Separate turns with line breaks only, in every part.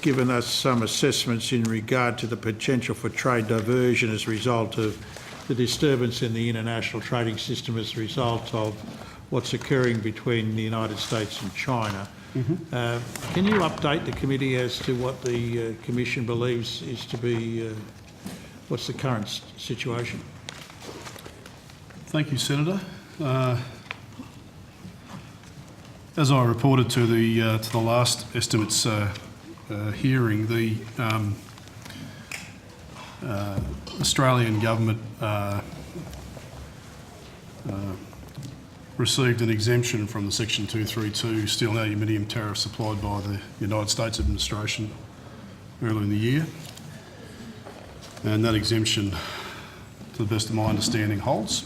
given us some assessments in regard to the potential for trade diversion as a result of the disturbance in the international trading system as a result of what's occurring between the United States and China. Can you update the committee as to what the Commission believes is to be, what's the current situation?
Thank you, Senator. As I reported to the last estimates hearing, the Australian government received an exemption from the Section 232 steel and aluminium tariff supplied by the United States administration earlier in the year, and that exemption, to the best of my understanding, holds.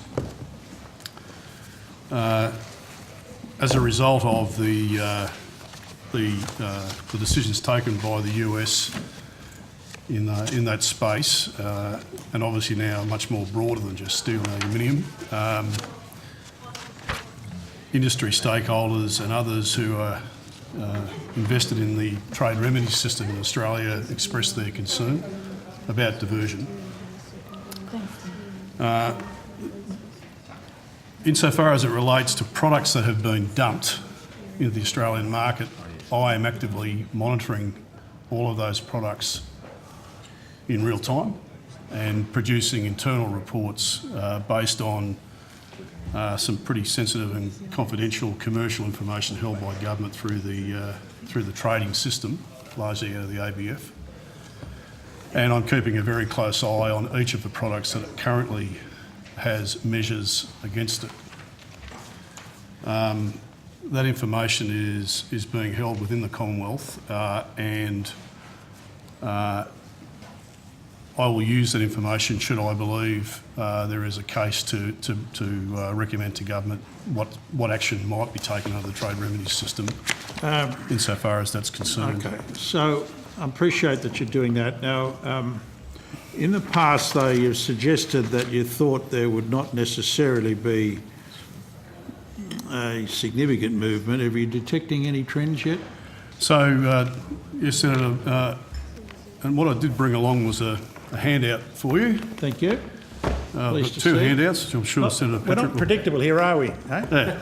As a result of the decisions taken by the US in that space, and obviously now much more broader than just steel and aluminium, industry stakeholders and others who are invested in the trade remedy system in Australia expressed their concern about diversion. Insofar as it relates to products that have been dumped into the Australian market, I am actively monitoring all of those products in real time and producing internal reports based on some pretty sensitive and confidential commercial information held by government through the trading system, largely out of the ABF. And I'm keeping a very close eye on each of the products that it currently has measures against it. That information is being held within the Commonwealth, and I will use that information should I believe there is a case to recommend to government what action might be taken under the trade remedies system insofar as that's concerned.
Okay, so I appreciate that you're doing that. Now, in the past, though, you've suggested that you thought there would not necessarily be a significant movement. Are you detecting any trends yet?
So, yes, Senator, and what I did bring along was a handout for you.
Thank you.
Two handouts, which I'm sure Senator Patrick...
We're not predictable here, are we? Hey?
Yeah.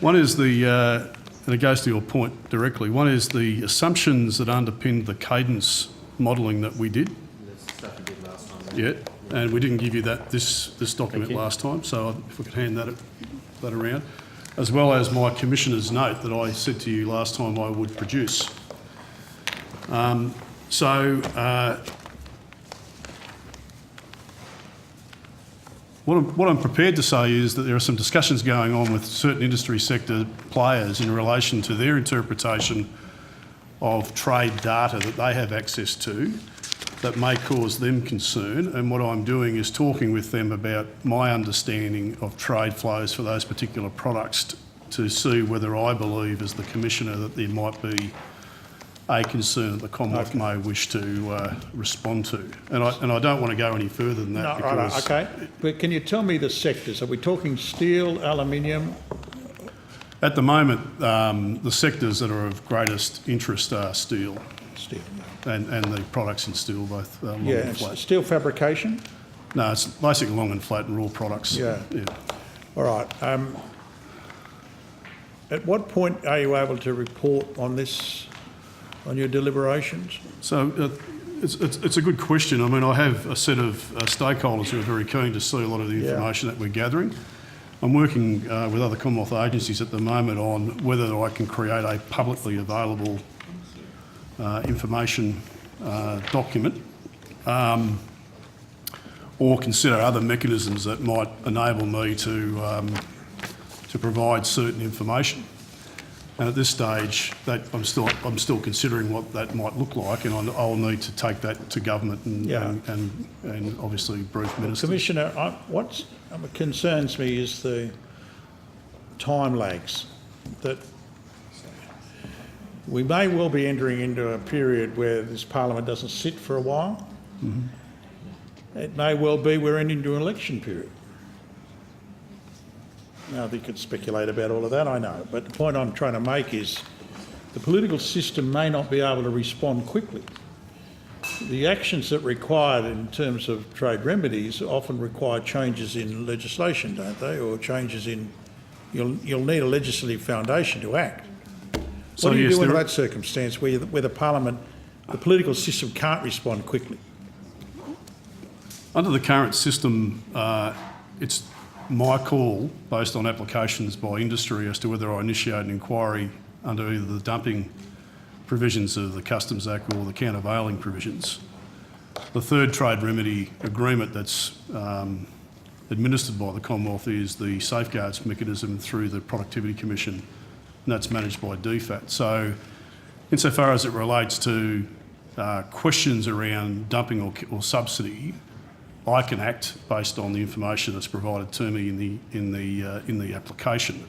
One is and it goes to your point directly, one is the assumptions that underpinned the cadence modelling that we did.
That's stuff you did last time.
Yeah, and we didn't give you this document last time, so if we could hand that around, as well as my Commissioner's note that I said to you last time I would produce. What I'm prepared to say is that there are some discussions going on with certain industry sector players in relation to their interpretation of trade data that they have access to that may cause them concern, and what I'm doing is talking with them about my understanding of trade flows for those particular products to see whether I believe as the Commissioner that there might be a concern that the Commonwealth may wish to respond to. And I don't want to go any further than that.
No, right, okay. But can you tell me the sectors? Are we talking steel, aluminium?
At the moment, the sectors that are of greatest interest are steel.
Steel.
And the products in steel, both long and flat.
Steel fabrication?
No, it's basically long and flat and raw products.
Yeah. All right. At what point are you able to report on this, on your deliberations?
So it's a good question. I mean, I have a set of stakeholders who are very keen to see a lot of the information that we're gathering. I'm working with other Commonwealth agencies at the moment on whether I can create a publicly available information document or consider other mechanisms that might enable me to provide certain information. And at this stage, I'm still considering what that might look like, and I'll need to take that to government and obviously brief ministers.
Commissioner, what concerns me is the time lags. That we may well be entering into a period where this Parliament doesn't sit for a while. Mm-hmm. It may well be we're entering into an election period. Now, they could speculate about all of that, I know, but the point I'm trying to make is the political system may not be able to respond quickly. The actions that are required in terms of trade remedies often require changes in legislation, don't they, or changes in... You'll need a legislative foundation to act.
So
What do you
yes,
do in
there are-
that circumstance where the parliament, the political system can't respond quickly?
Under the current system, it's my call, based on applications by industry, as to whether I initiate an inquiry under either the dumping provisions of the Customs Act or the countervailing provisions. The third trade remedy agreement that's administered by the Commonwealth is the safeguards mechanism through the Productivity Commission, and that's managed by DFAT. So insofar as it relates to questions around dumping or subsidy, I can act based on the information that's provided to me in the application.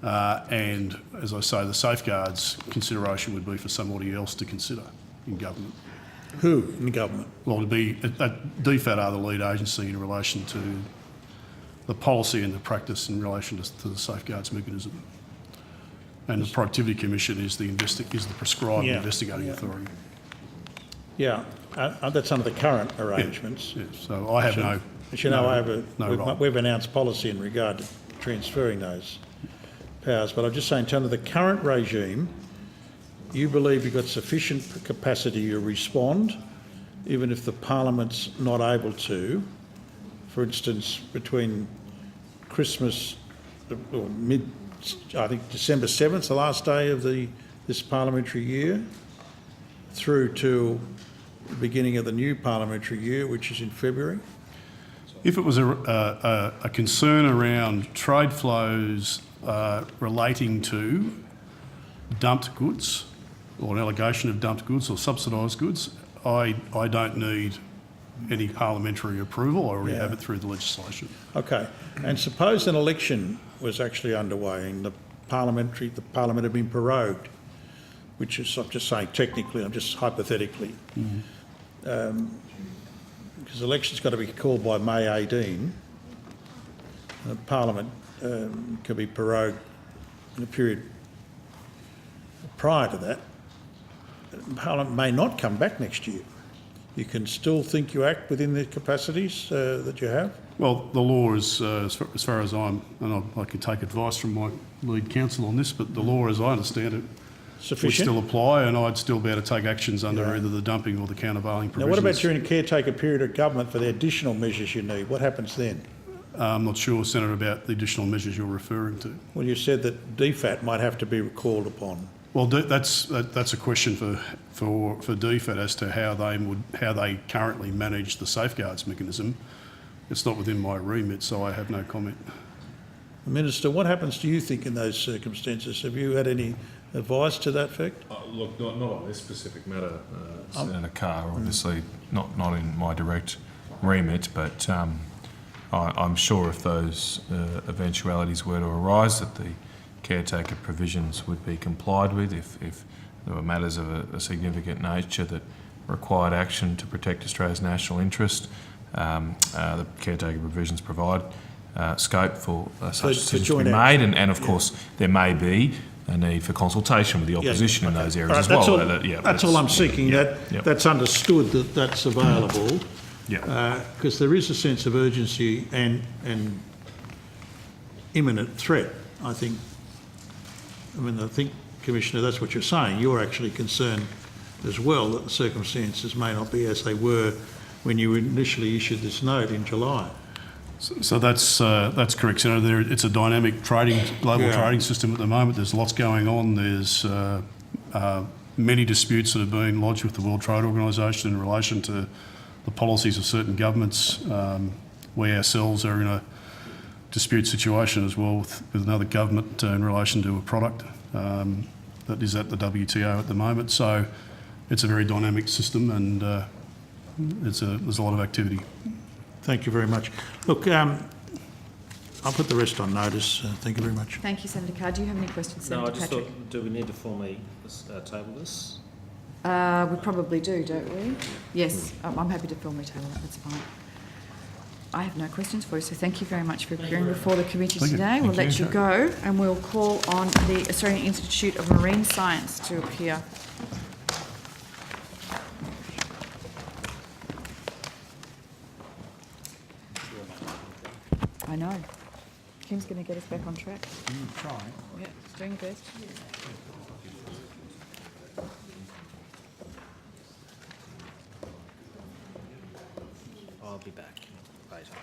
And as I say, the safeguards consideration would be for somebody else to consider in government.
Who in government?
Well, it'd be DFAT are the lead agency in relation to the policy and the practice in relation to the safeguards mechanism. And the Productivity Commission is the prescribed investigating authority.
Yeah, that's under the current arrangements.
Yeah, so I have no...
As you know,
role.
we've announced policy in regard to transferring those powers, but I'm just saying, under the current regime, you believe you've got sufficient capacity to respond, even if the Parliament's not able to. For instance, between Christmas, or I think December 7th, the last day of this parliamentary year, through to the beginning of the new parliamentary year, which is in February.
If it was a concern around trade flows relating to dumped goods, or an allegation of dumped goods or subsidised goods, I don't need any parliamentary approval. I already have it through the legislation.
Okay, and suppose an election was actually underway and the Parliament had been prorogued, which is, I'm just saying technically, I'm just hypothetically, because election's got to be called by May 18. Parliament can be prorogued in a period prior to that. Parliament may not come back next year. You can still think you act within the capacities that you have?
Well, the law is, as far as I can take advice from my lead counsel on this, but the law, as I understand it, would still apply, and I'd still be able to take actions under either the dumping or the countervailing provisions.
Now, what about during a caretaker period of government for the additional measures you need? What happens then?
I'm not sure, Senator, about the additional measures you're referring to.
Well, you said that DFAT might have to be called upon.
Well, that's a question for DFAT as to how they currently manage the safeguards mechanism. It's not within my remit, so I have no comment.
Minister, what happens, do you think, in those circumstances? Have you had any advice to that effect?
Look, not on this specific matter, Senator Carr. Obviously, not in my direct remit, but I'm sure if those eventualities were to arise, that the caretaker provisions would be complied with if there were matters of a significant nature that required action to protect Australia's national interest. The caretaker provisions provide scope for such decisions to be made, and of course there may be a need for consultation with the opposition in those areas as well.
That's all I'm seeking. That's understood that that's available. Because there is a sense of urgency and imminent threat, I think. I think, Commissioner, that's what you're saying. You're actually concerned as well that the circumstances may not be as they were when you initially issued this note in July.
So that's correct, Senator. It's a dynamic global trading system at the moment. There's lots going on. There's many disputes that have been lodged with the World Trade Organisation in relation to the policies of certain governments. We ourselves are in a dispute situation as well with another government in relation to a product that is at the WTO at the moment. So it's a very dynamic system, and there's a lot of activity.
Thank you very much. Look, I'll put the rest on notice. Thank you very much.
Thank you, Senator Carr. Do you have any questions, Senator
No, I just
Patrick?
thought, do we need to formally table this?
We probably do, don't we? Yes, I'm happy to formally table that, that's fine. I have no questions for you, so thank you very much for appearing before the committee
Thank you.
today. We'll
Thank
let
you.
you go, and we'll call on the Australian Institute of Marine Science to appear. I know. Kim's going to get us back on track.
Trying.
Yeah, he's doing his best.
I'll be back later.